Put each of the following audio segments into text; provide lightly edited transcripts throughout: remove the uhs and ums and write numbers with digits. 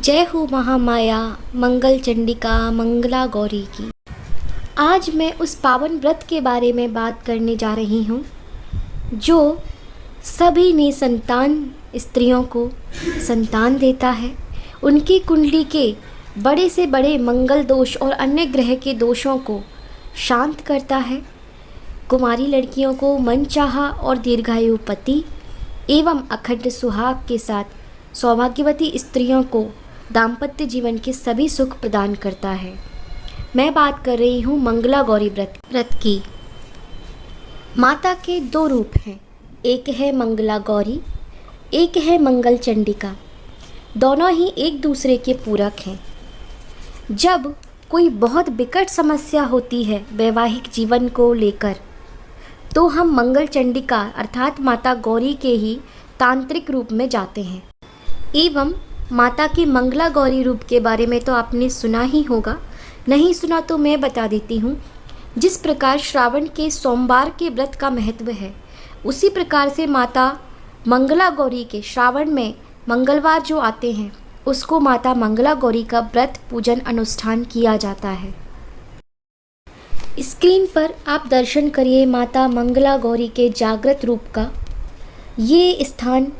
जय हो महामाया मंगल चंडिका मंगला गौरी की। आज मैं उस पावन व्रत के बारे में बात करने जा रही हूँ जो सभी निसंतान स्त्रियों को संतान देता है। उनकी कुंडली के बड़े से बड़े मंगल दोष और अन्य ग्रह के दोषों को शांत करता है। कुमारी लड़कियों को मनचाहा और दीर्घायु पति एवं अखंड सुहाग के साथ सौभाग्यवती स्त्रियों को दाम्पत्य जीवन के सभी सुख प्रदान करता है। मैं बात कर रही हूँ मंगला गौरी व्रत की। माता के दो रूप हैं, एक है मंगला गौरी, एक है मंगल चंडिका। दोनों ही एक दूसरे के पूरक हैं। जब कोई बहुत विकट समस्या होती है वैवाहिक जीवन को लेकर, तो हम मंगल चंडिका अर्थात माता गौरी के ही तांत्रिक रूप में जाते हैं। एवं माता के मंगला गौरी रूप के बारे में तो आपने सुना ही होगा, नहीं सुना तो मैं बता देती हूँ। जिस प्रकार श्रावण के सोमवार के व्रत का महत्व है, उसी प्रकार से माता मंगला गौरी के श्रावण में मंगलवार जो आते हैं उसको माता मंगला गौरी का व्रत पूजन अनुष्ठान किया जाता है। स्क्रीन पर आप दर्शन करिए माता मंगला गौरी के जागृत रूप का। ये स्थान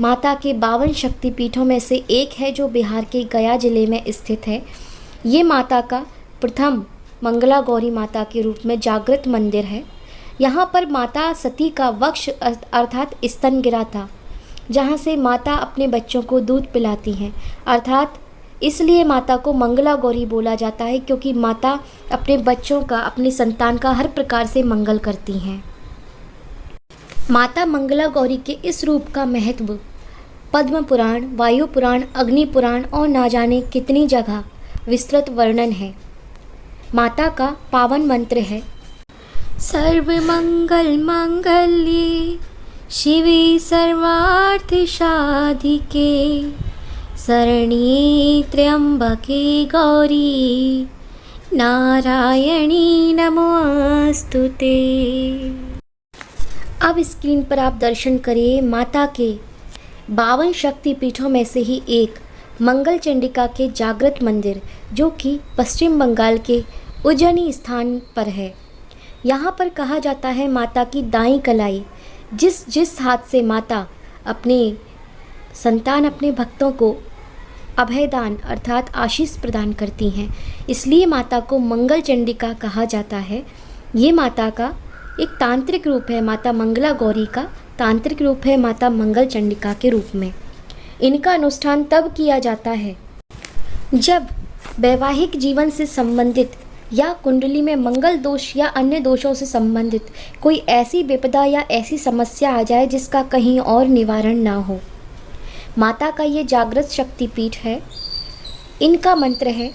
माता के 52 शक्तिपीठों में से एक है जो बिहार के गया जिले में स्थित है। ये माता का प्रथम मंगला गौरी माता के रूप में जागृत मंदिर है। यहाँ पर माता सती का वक्ष अर्थात स्तन गिरा था, जहाँ से माता अपने बच्चों को दूध पिलाती हैं। अर्थात इसलिए माता को मंगला गौरी बोला जाता है, क्योंकि माता अपने बच्चों का, अपनी संतान का हर प्रकार से मंगल करती हैं। माता मंगला गौरी के इस रूप का महत्व पद्म पुराण, वायु पुराण, अग्नि पुराण और ना जाने कितनी जगह विस्तृत वर्णन है। माता का पावन मंत्र है सर्व मंगल मांगल्ये शिवे सर्वार्थ साधिके शरण्ये त्र्यंबके गौरी नारायणी नमोस्तुते। अब स्क्रीन पर आप दर्शन करिए माता के 52 शक्तिपीठों में से ही एक मंगल चंडिका के जागृत मंदिर, जो कि पश्चिम बंगाल के उज्जैनी स्थान पर है। यहाँ पर कहा जाता है माता की दाईं कलाई जिस हाथ से माता अपने संतान, अपने भक्तों को अभयदान अर्थात आशीष प्रदान करती हैं, इसलिए माता को मंगल चंडिका कहा जाता है। ये माता का एक तांत्रिक रूप है, माता मंगला गौरी का तांत्रिक रूप है माता मंगल चंडिका के रूप में। इनका अनुष्ठान तब किया जाता है जब वैवाहिक जीवन से संबंधित या कुंडली में मंगल दोष या अन्य दोषों से संबंधित कोई ऐसी विपदा या ऐसी समस्या आ जाए जिसका कहीं और निवारण ना हो। माता का ये जागृत शक्तिपीठ है। इनका मंत्र है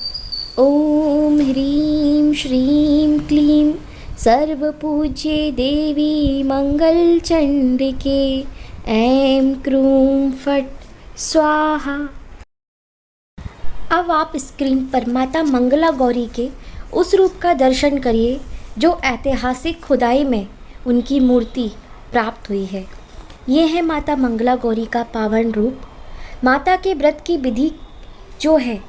ओम ह्रीं श्रीं क्लीं सर्वपूज्ये देवी मंगल चंडिके ऐं क्रूं फट् स्वाहा। अब आप स्क्रीन पर माता मंगला गौरी के उस रूप का दर्शन करिए जो ऐतिहासिक खुदाई में उनकी मूर्ति प्राप्त हुई है। ये है माता मंगला गौरी का पावन रूप। माता के व्रत की विधि जो है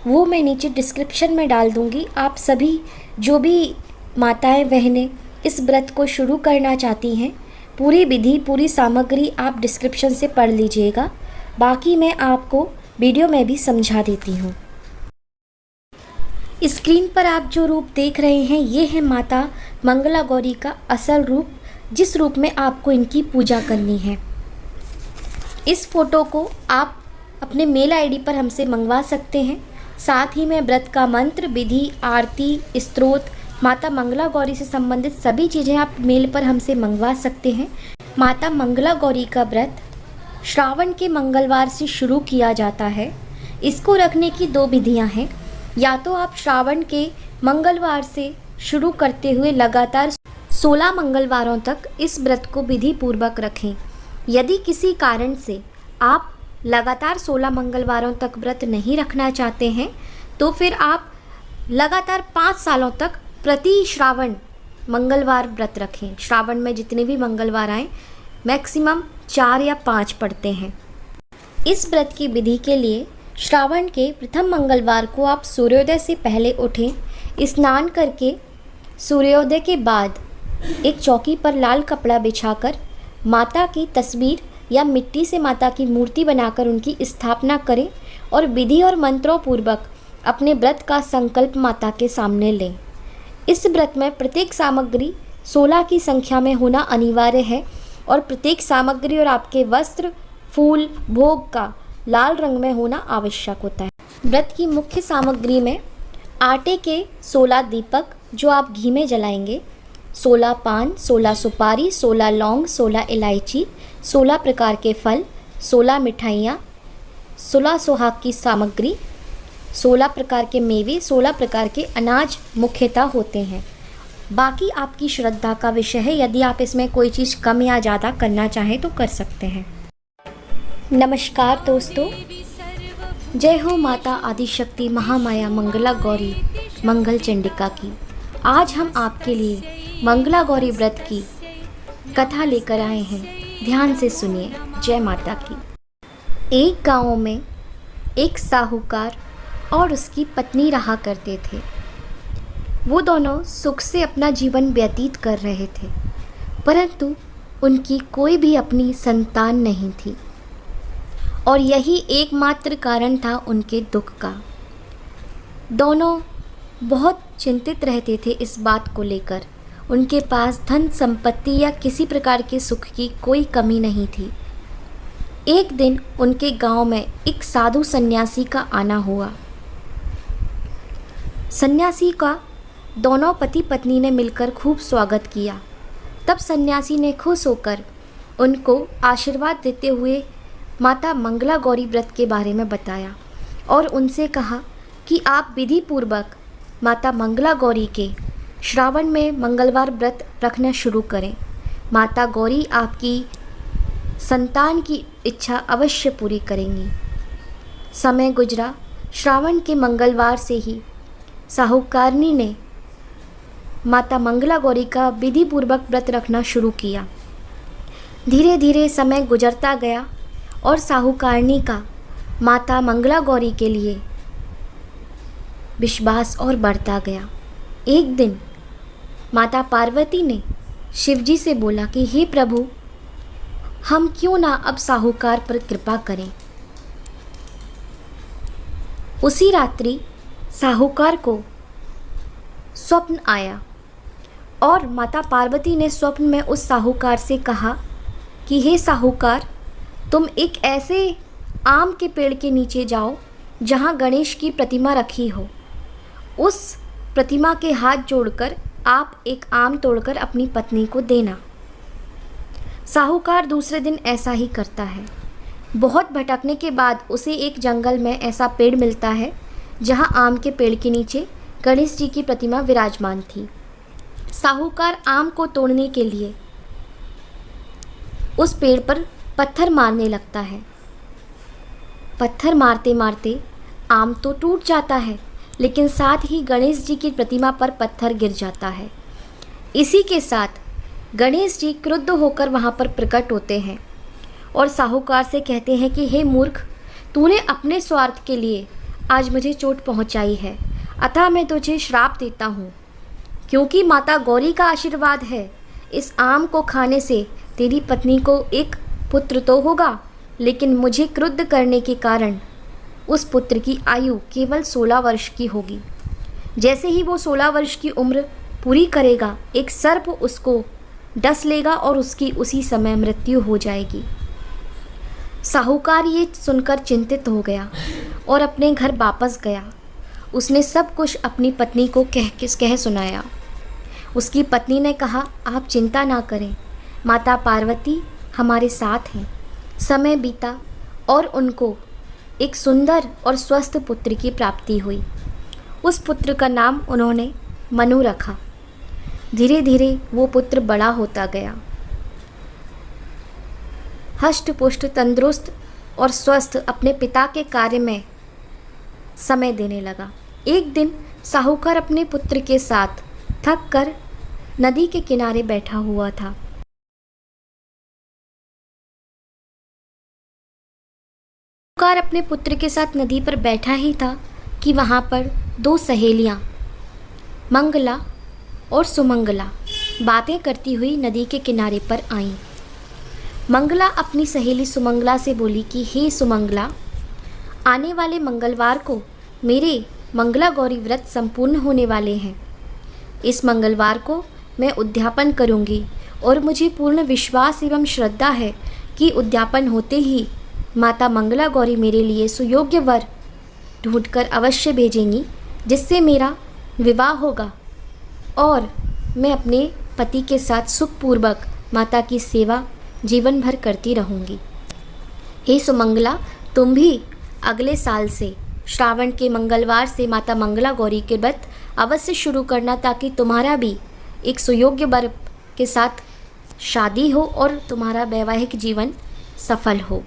वो मैं नीचे डिस्क्रिप्शन में डाल दूँगी। आप सभी जो भी माताएं बहनें इस व्रत को शुरू करना चाहती हैं, पूरी विधि पूरी सामग्री आप डिस्क्रिप्शन से पढ़ लीजिएगा। बाकी मैं आपको वीडियो में भी समझा देती हूँ। स्क्रीन पर आप जो रूप देख रहे हैं ये है माता मंगला गौरी का असल रूप, जिस रूप में आपको इनकी पूजा करनी है। इस फोटो को आप अपने मेल आईडी पर हमसे मंगवा सकते हैं। साथ ही में व्रत का मंत्र, विधि, आरती, स्तोत्र, माता मंगला गौरी से संबंधित सभी चीज़ें आप मेल पर हमसे मंगवा सकते हैं। माता मंगला गौरी का व्रत श्रावण के मंगलवार से शुरू किया जाता है। इसको रखने की दो विधियां हैं। या तो आप श्रावण के मंगलवार से शुरू करते हुए लगातार 16 मंगलवारों तक इस व्रत को विधि पूर्वक रखें। यदि किसी कारण से आप लगातार 16 मंगलवारों तक व्रत नहीं रखना चाहते हैं, तो फिर आप लगातार 5 सालों तक प्रति श्रावण मंगलवार व्रत रखें। श्रावण में जितने भी मंगलवार आएँ मैक्सिमम 4 या 5 पड़ते हैं। इस व्रत की विधि के लिए श्रावण के प्रथम मंगलवार को आप सूर्योदय से पहले उठें, स्नान करके सूर्योदय के बाद एक चौकी पर लाल कपड़ा बिछाकर माता की तस्वीर या मिट्टी से माता की मूर्ति बनाकर उनकी स्थापना करें और विधि और मंत्रों पूर्वक अपने व्रत का संकल्प माता के सामने लें। इस व्रत में प्रत्येक सामग्री 16 की संख्या में होना अनिवार्य है और प्रत्येक सामग्री और आपके वस्त्र, फूल, भोग का लाल रंग में होना आवश्यक होता है। व्रत की मुख्य सामग्री में आटे के 16 दीपक जो आप घी में जलाएंगे, 16 पान, 16 सुपारी, 16 लौंग, 16 इलायची, 16 प्रकार के फल, 16 मिठाइयाँ, 16 सुहाग की सामग्री, 16 प्रकार के मेवे, 16 प्रकार के अनाज मुख्यतः होते हैं। बाकी आपकी श्रद्धा का विषय है, यदि आप इसमें कोई चीज़ कम या ज़्यादा करना चाहें तो कर सकते हैं। नमस्कार दोस्तों, जय हो माता आदिशक्ति महामाया मंगला गौरी मंगल चंडिका की। आज हम आपके लिए मंगला गौरी व्रत की कथा लेकर आए हैं, ध्यान से सुनिए। जय माता की। एक गांव में एक साहूकार और उसकी पत्नी रहा करते थे। वो दोनों सुख से अपना जीवन व्यतीत कर रहे थे, परंतु उनकी कोई भी अपनी संतान नहीं थी और यही एकमात्र कारण था उनके दुख का। दोनों बहुत चिंतित रहते थे इस बात को लेकर। उनके पास धन संपत्ति या किसी प्रकार के सुख की कोई कमी नहीं थी। एक दिन उनके गांव में एक साधु सन्यासी का आना हुआ। सन्यासी का दोनों पति पत्नी ने मिलकर खूब स्वागत किया। तब सन्यासी ने खुश होकर उनको आशीर्वाद देते हुए माता मंगला गौरी व्रत के बारे में बताया और उनसे कहा कि आप विधि पूर्वक माता मंगला गौरी के श्रावण में मंगलवार व्रत रखना शुरू करें। माता गौरी आपकी संतान की इच्छा अवश्य पूरी करेंगी। समय गुजरा। श्रावण के मंगलवार से ही साहूकारनी ने माता मंगला गौरी का विधि पूर्वक व्रत रखना शुरू किया। धीरे धीरे समय गुजरता गया और साहूकारनी का माता मंगला गौरी के लिए विश्वास और बढ़ता गया। एक दिन माता पार्वती ने शिवजी से बोला कि हे प्रभु, हम क्यों ना अब साहूकार पर कृपा करें। उसी रात्रि साहूकार को स्वप्न आया और माता पार्वती ने स्वप्न में उस साहूकार से कहा कि हे साहूकार, तुम एक ऐसे आम के पेड़ के नीचे जाओ जहाँ गणेश की प्रतिमा रखी हो। उस प्रतिमा के हाथ जोड़कर आप एक आम तोड़कर अपनी पत्नी को देना। साहूकार दूसरे दिन ऐसा ही करता है। बहुत भटकने के बाद उसे एक जंगल में ऐसा पेड़ मिलता है जहाँ आम के पेड़ के नीचे गणेश जी की प्रतिमा विराजमान थी। साहूकार आम को तोड़ने के लिए उस पेड़ पर पत्थर मारने लगता है। पत्थर मारते मारते आम तो टूट जाता है, लेकिन साथ ही गणेश जी की प्रतिमा पर पत्थर गिर जाता है। इसी के साथ गणेश जी क्रुद्ध होकर वहाँ पर प्रकट होते हैं और साहूकार से कहते हैं कि हे मूर्ख, तूने अपने स्वार्थ के लिए आज मुझे चोट पहुँचाई है, अतः मैं तुझे श्राप देता हूँ। क्योंकि माता गौरी का आशीर्वाद है, इस आम को खाने से तेरी पत्नी को एक पुत्र तो होगा, लेकिन मुझे क्रुद्ध करने के कारण उस पुत्र की आयु केवल 16 वर्ष की होगी। जैसे ही वो 16 वर्ष की उम्र पूरी करेगा, एक सर्प उसको डस लेगा और उसकी उसी समय मृत्यु हो जाएगी। साहूकार ये सुनकर चिंतित हो गया और अपने घर वापस गया। उसने सब कुछ अपनी पत्नी को कह सुनाया। उसकी पत्नी ने कहा, आप चिंता ना करें, माता पार्वती हमारे साथ हैं। समय बीता और उनको एक सुंदर और स्वस्थ पुत्र की प्राप्ति हुई। उस पुत्र का नाम उन्होंने मनु रखा। धीरे धीरे वो पुत्र बड़ा होता गया, हष्ट पुष्ट, तंदुरुस्त और स्वस्थ अपने पिता के कार्य में समय देने लगा। एक दिन साहूकार अपने पुत्र के साथ थक कर नदी के किनारे बैठा हुआ था। साहूकार अपने पुत्र के साथ नदी पर बैठा ही था कि वहाँ पर दो सहेलियाँ मंगला और सुमंगला बातें करती हुई नदी के किनारे पर आईं। मंगला अपनी सहेली सुमंगला से बोली कि हे सुमंगला, आने वाले मंगलवार को मेरे मंगला गौरी व्रत संपूर्ण होने वाले हैं। इस मंगलवार को मैं उद्यापन करूंगी और मुझे पूर्ण विश्वास एवं श्रद्धा है कि उद्यापन होते ही माता मंगला गौरी मेरे लिए सुयोग्य वर ढूंढकर अवश्य भेजेंगी, जिससे मेरा विवाह होगा और मैं अपने पति के साथ सुखपूर्वक माता की सेवा जीवन भर करती रहूँगी। हे सुमंगला, तुम भी अगले साल से श्रावण के मंगलवार से माता मंगला गौरी के व्रत अवश्य शुरू करना, ताकि तुम्हारा भी एक सुयोग्य वर के साथ शादी हो और तुम्हारा वैवाहिक जीवन सफल हो।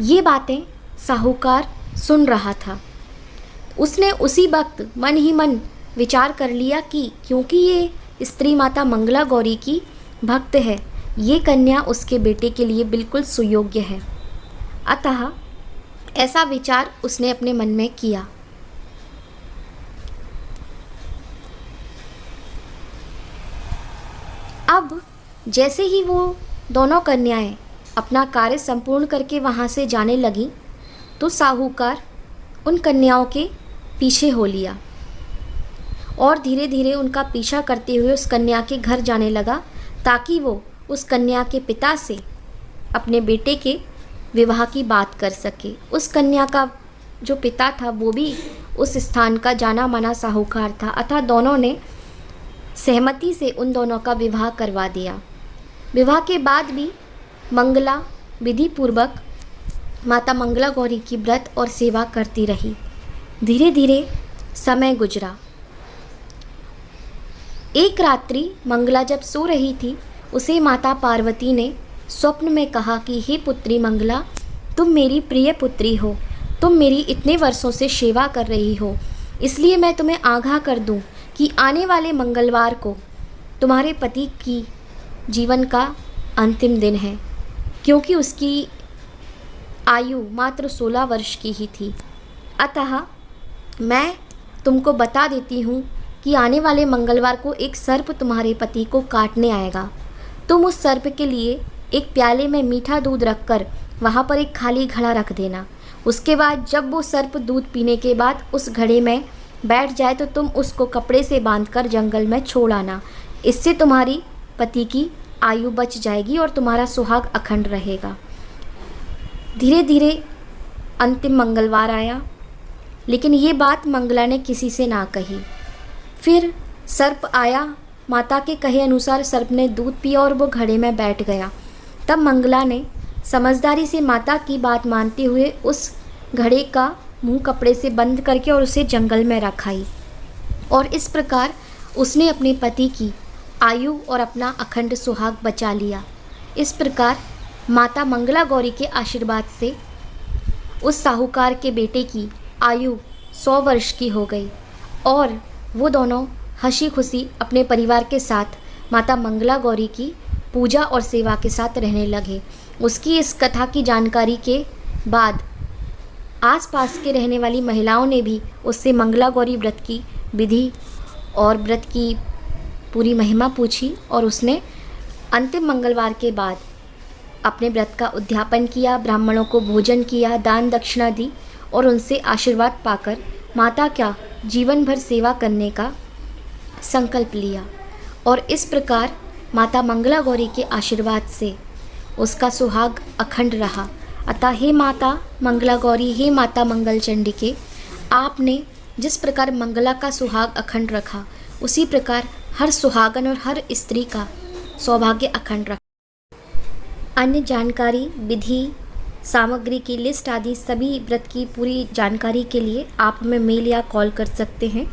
ये बातें साहूकार सुन रहा था। उसने उसी वक्त मन ही मन विचार कर लिया कि क्योंकि ये स्त्री माता मंगला गौरी की भक्त है, ये कन्या उसके बेटे के लिए बिल्कुल सुयोग्य है। अतः ऐसा विचार उसने अपने मन में किया। अब जैसे ही वो दोनों कन्याएं अपना कार्य संपूर्ण करके वहाँ से जाने लगीं, तो साहूकार उन कन्याओं के पीछे हो लिया और धीरे धीरे उनका पीछा करते हुए उस कन्या के घर जाने लगा, ताकि वो उस कन्या के पिता से अपने बेटे के विवाह की बात कर सके। उस कन्या का जो पिता था वो भी उस स्थान का जाना माना साहूकार था। अतः दोनों ने सहमति से उन दोनों का विवाह करवा दिया। विवाह के बाद भी मंगला विधि पूर्वक माता मंगला गौरी की व्रत और सेवा करती रही। धीरे धीरे समय गुजरा। एक रात्रि मंगला जब सो रही थी, उसे माता पार्वती ने स्वप्न में कहा कि हे पुत्री मंगला, तुम मेरी प्रिय पुत्री हो, तुम मेरी इतने वर्षों से सेवा कर रही हो, इसलिए मैं तुम्हें आगाह कर दूं कि आने वाले मंगलवार को तुम्हारे पति की जीवन का अंतिम दिन है, क्योंकि उसकी आयु मात्र 16 वर्ष की ही थी। अतः मैं तुमको बता देती हूँ कि आने वाले मंगलवार को एक सर्प तुम्हारे पति को काटने आएगा। तुम उस सर्प के लिए एक प्याले में मीठा दूध रखकर वहाँ पर एक खाली घड़ा रख देना। उसके बाद जब वो सर्प दूध पीने के बाद उस घड़े में बैठ जाए तो तुम उसको कपड़े से बांधकर जंगल में छोड़ आना। इससे तुम्हारी पति की आयु बच जाएगी और तुम्हारा सुहाग अखंड रहेगा। धीरे धीरे अंतिम मंगलवार आया, लेकिन ये बात मंगला ने किसी से ना कही। फिर सर्प आया। माता के कहे अनुसार सर्प ने दूध पिया और वो घड़े में बैठ गया। तब मंगला ने समझदारी से माता की बात मानते हुए उस घड़े का मुंह कपड़े से बंद करके और उसे जंगल में रखाई, और इस प्रकार उसने अपने पति की आयु और अपना अखंड सुहाग बचा लिया। इस प्रकार माता मंगला गौरी के आशीर्वाद से उस साहूकार के बेटे की आयु 100 वर्ष की हो गई और वो दोनों हंसी खुशी अपने परिवार के साथ माता मंगला गौरी की पूजा और सेवा के साथ रहने लगे। उसकी इस कथा की जानकारी के बाद आसपास के रहने वाली महिलाओं ने भी उससे मंगला गौरी व्रत की विधि और व्रत की पूरी महिमा पूछी, और उसने अंतिम मंगलवार के बाद अपने व्रत का उद्यापन किया, ब्राह्मणों को भोजन किया, दान दक्षिणा दी और उनसे आशीर्वाद पाकर माता का जीवन भर सेवा करने का संकल्प लिया। और इस प्रकार माता मंगला गौरी के आशीर्वाद से उसका सुहाग अखंड रहा। अतः हे माता मंगला गौरी, हे माता मंगल चंडिके, आपने जिस प्रकार मंगला का सुहाग अखंड रखा, उसी प्रकार हर सुहागन और हर स्त्री का सौभाग्य अखंड रखा। अन्य जानकारी, विधि, सामग्री की लिस्ट आदि सभी व्रत की पूरी जानकारी के लिए आप हमें मेल या कॉल कर सकते हैं।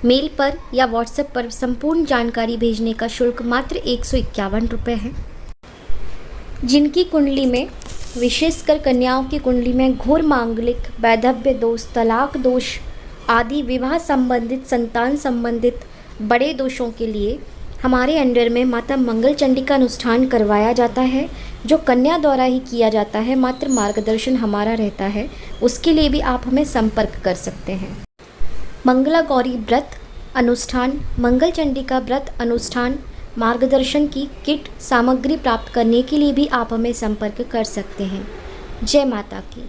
मेल पर या व्हाट्सएप पर संपूर्ण जानकारी भेजने का शुल्क मात्र 151 रुपये है। जिनकी कुंडली में, विशेषकर कन्याओं की कुंडली में घोर मांगलिक, वैधव्य दोष, तलाक दोष आदि विवाह संबंधित, संतान संबंधित बड़े दोषों के लिए हमारे अंडर में माता मंगल चंडी का अनुष्ठान करवाया जाता है, जो कन्या द्वारा ही किया जाता है। मात्र मार्गदर्शन हमारा रहता है, उसके लिए भी आप हमें संपर्क कर सकते हैं। मंगला गौरी व्रत अनुष्ठान, मंगल चंडी का व्रत अनुष्ठान, मार्गदर्शन की किट सामग्री प्राप्त करने के लिए भी आप हमें संपर्क कर सकते हैं। जय माता की।